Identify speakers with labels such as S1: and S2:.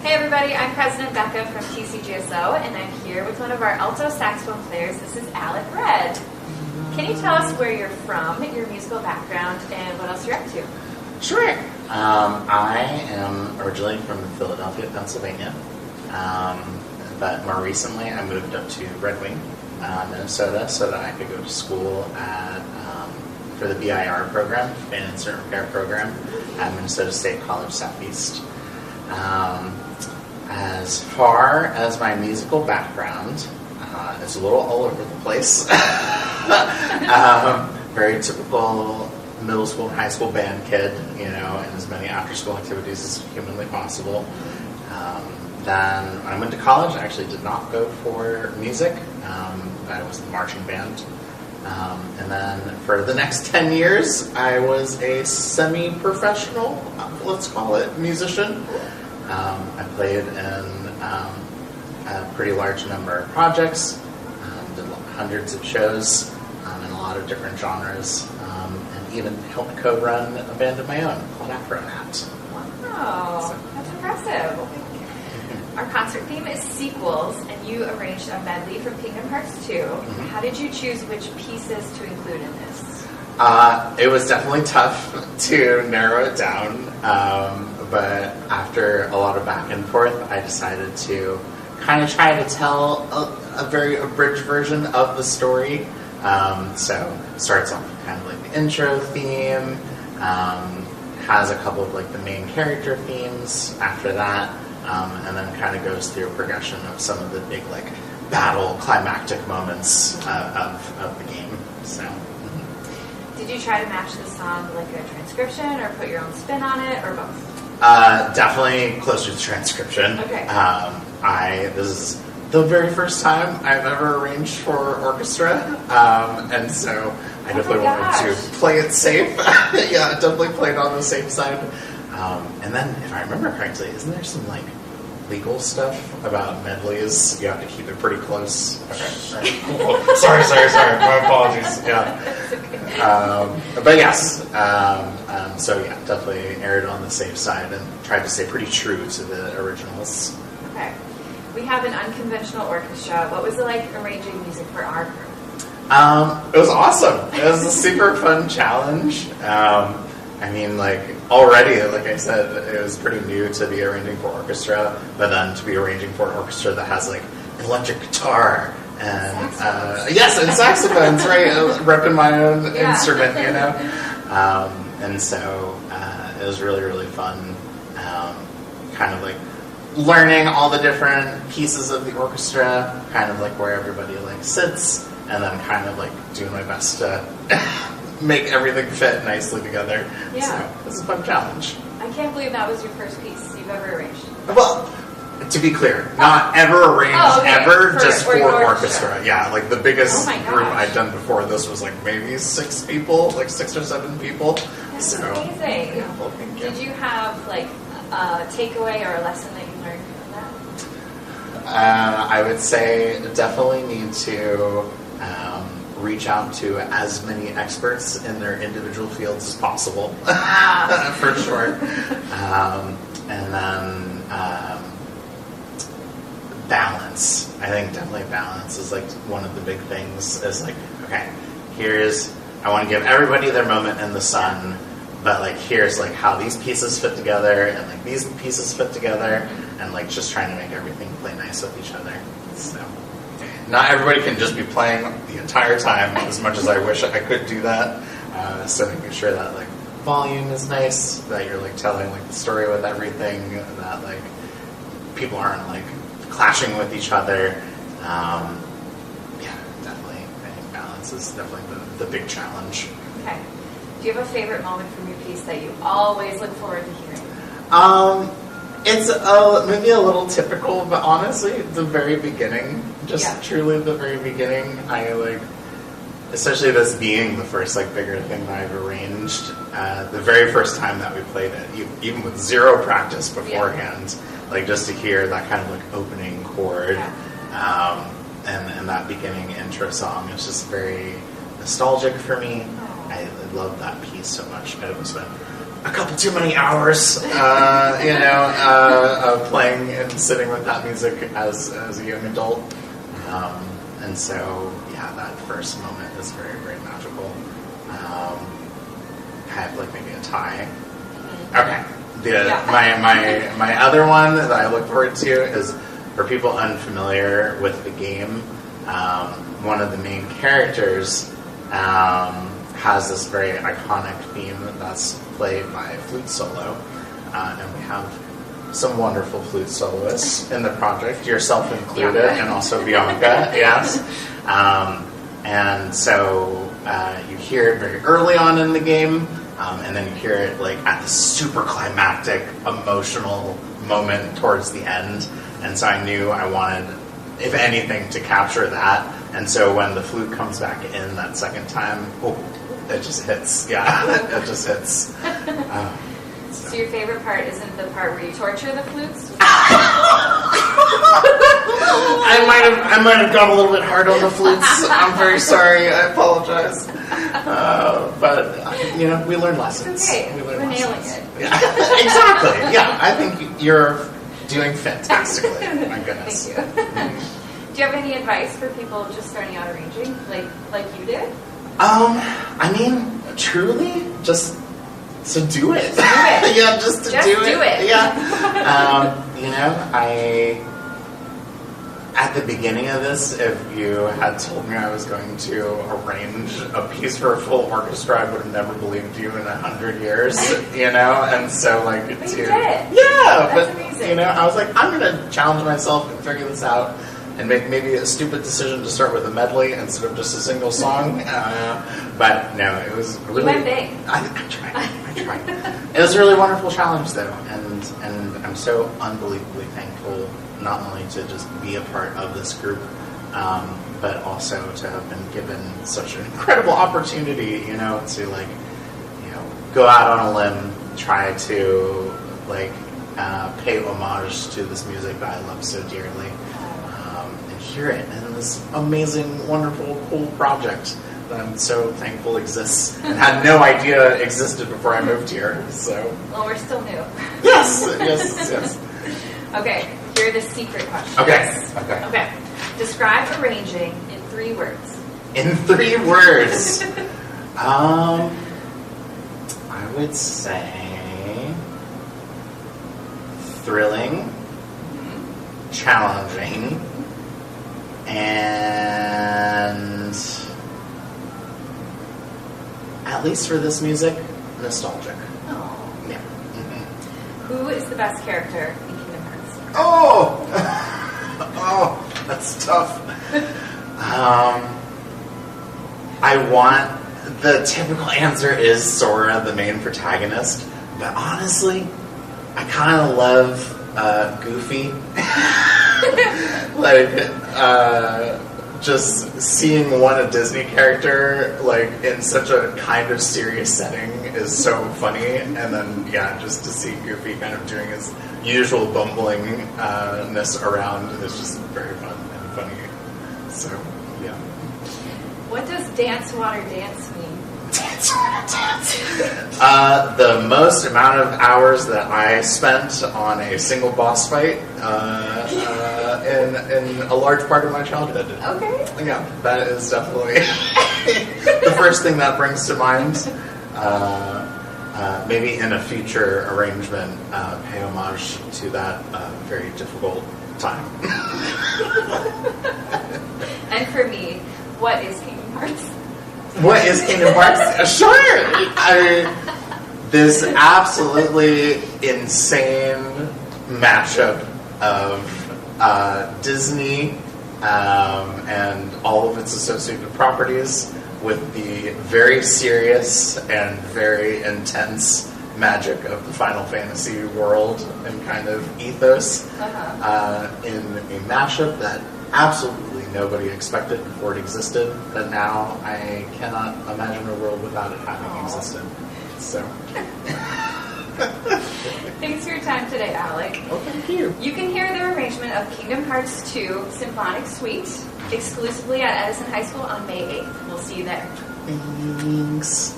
S1: Hey everybody, I'm President Becca from TCGSO, and I'm here with one of our alto saxophone players. This is Alec Redd. Can you tell us where you're from, your musical background, and what else you're up to?
S2: Sure. I am originally from Philadelphia, Pennsylvania, but more recently I moved up to Red Wing, Minnesota, so that I could go to school for the BIR program, Band Instrument Repair program, at Minnesota State College Southeast. As far as my musical background, it's a little all over the place. Very typical middle school and high school band kid, and as many after-school activities as humanly possible. Then when I went to college, I actually did not go for music. I was in the marching band. And then for the next 10 years, I was a semi-professional, let's call it, musician. I played in a pretty large number of projects, did hundreds of shows in a lot of different genres, and even helped co-run a band of my own called Afronat.
S1: Wow, that's impressive. Our concert theme is sequels, and you arranged a medley from Kingdom Hearts 2. Mm-hmm. How did you choose which pieces to include in this?
S2: It was definitely tough to narrow it down, but after a lot of back and forth, I decided to kind of try to tell a very abridged version of the story. So it starts off with kind of like the intro theme, has a couple of like the main character themes after that. And then kind of goes through a progression of some of the big, like, battle climactic moments of the game. So,
S1: Did you try to match the song like a transcription, or put your own spin on it, or both?
S2: Definitely closer to transcription.
S1: Okay.
S2: This is the very first time I've ever arranged for orchestra, and so I definitely wanted to play it safe. Yeah, definitely played on the safe side. And then, if I remember correctly, isn't there some like legal stuff about medleys? You have to keep it pretty close. Okay. sorry. My apologies. Yeah. But yes. So yeah, definitely erred on the safe side and tried to stay pretty true to the originals.
S1: Okay. We have an unconventional orchestra. What was it like arranging music for our group?
S2: It was awesome. It was a super fun challenge. Already, like I said, it was pretty new to be arranging for orchestra, but then to be arranging for an orchestra that has, like, electric guitar and, and saxophones, right? Repping my own instrument, and so it was really, really fun, kind of, like, learning all the different pieces of the orchestra, kind of, like, where everybody, like, sits, and then kind of, like, doing my best to make everything fit nicely together.
S1: Yeah.
S2: So it was a fun challenge.
S1: I can't believe that was your first piece you've ever arranged.
S2: Well, to be clear, not ever arranged just for orchestra. Yeah, like the biggest group I'd done before this was like maybe 6 people, like 6 or 7 people.
S1: That's amazing.
S2: Yeah, well, thank you.
S1: Did you have like a takeaway or a lesson that you learned from that?
S2: I would say definitely need to reach out to as many experts in their individual fields as possible, for sure. And then balance. I think definitely balance is like one of the big things. Is like, okay, I want to give everybody their moment in the sun, but like here's like how these pieces fit together, and like these pieces fit together, and like just trying to make everything play nice with each other. So. Not everybody can just be playing the entire time, as much as I wish I could do that. So making sure that like volume is nice, that you're like telling like the story with everything, that like people aren't like clashing with each other. Definitely. I think balance is definitely the big challenge.
S1: Okay. Do you have a favorite moment from your piece that you always look forward to hearing?
S2: It's maybe a little typical, but honestly, the very beginning, truly the very beginning, I like, especially this being the first like bigger thing that I've arranged, the very first time that we played it, even with zero practice beforehand, like just to hear that kind of like opening chord, and that beginning intro song, it's just very nostalgic for me. I love that piece so much. It was a couple too many hours, playing and sitting with that music as a young adult. And so, yeah, that first moment is very, very magical. Kind of like maybe a tie. Okay. My other one that I look forward to is, for people unfamiliar with the game, one of the main characters has this very iconic theme that's played by flute solo, and we have some wonderful flute soloists in the project, yourself included, and also Bianca, yes. And so you hear it very early on in the game, and then you hear it like at the super climactic, emotional moment towards the end. And so I knew I wanted, if anything, to capture that. And so when the flute comes back in that second time, it just hits. Yeah, it just hits.
S1: So your favorite part isn't the part where you torture the flutes?
S2: I might have gone a little bit hard on the flutes. I'm very sorry. I apologize. But we learn lessons.
S1: It's okay.
S2: We're
S1: nailing it.
S2: Yeah, exactly. Yeah, I think you're doing fantastically. My goodness.
S1: Thank you. Do you have any advice for people just starting out arranging, like you did?
S2: Truly, just to do it.
S1: Just do it.
S2: Yeah, just do it. Yeah. At the beginning of this, if you had told me I was going to arrange a piece for a full orchestra, I would have never believed you in 100 years, and so
S1: But you did.
S2: Yeah,
S1: That's amazing.
S2: I was like, I'm going to challenge myself and figure this out and make maybe a stupid decision to start with a medley instead of just a single song. But no, it was really...
S1: You went big.
S2: I tried. It was a really wonderful challenge, though, and I'm so unbelievably thankful not only to just be a part of this group, but also to have been given such an incredible opportunity, to go out on a limb, try to pay homage to this music that I love so dearly, and hear it in this amazing, wonderful, cool project that I'm so thankful exists and had no idea existed before I moved here. So,
S1: well, we're still new.
S2: Yes.
S1: Okay, here are the secret questions.
S2: Okay.
S1: Describe arranging in 3 words.
S2: In 3 words, I would say thrilling, challenging, and at least for this music, nostalgic.
S1: Oh.
S2: Yeah.
S1: Who is the best character in Kingdom Hearts?
S2: Oh, that's tough. The typical answer is Sora, the main protagonist, but honestly, I kind of love Goofy. Just seeing a Disney character in such a kind of serious setting is so funny, and then just to see Goofy kind of doing his usual bumblingness around is just very fun and funny. So yeah.
S1: What does dance water dance mean?
S2: Dance water dance. The most amount of hours that I spent on a single boss fight in a large part of my childhood.
S1: Okay.
S2: Yeah, that is definitely the first thing that brings to mind. Maybe in a future arrangement, pay homage to that very difficult time.
S1: And for me, what is Kingdom Hearts?
S2: What is Kingdom Hearts? Sure! This absolutely insane mashup of Disney and all of its associated properties with the very serious and very intense magic of the Final Fantasy world and kind of ethos in a mashup that absolutely nobody expected before it existed, but now I cannot imagine a world without it having existed. So,
S1: thanks for your time today, Alec.
S2: Oh, thank you.
S1: You can hear the arrangement of Kingdom Hearts 2 Symphonic Suite exclusively at Edison High School on May 8th. We'll see you there.
S2: Thanks.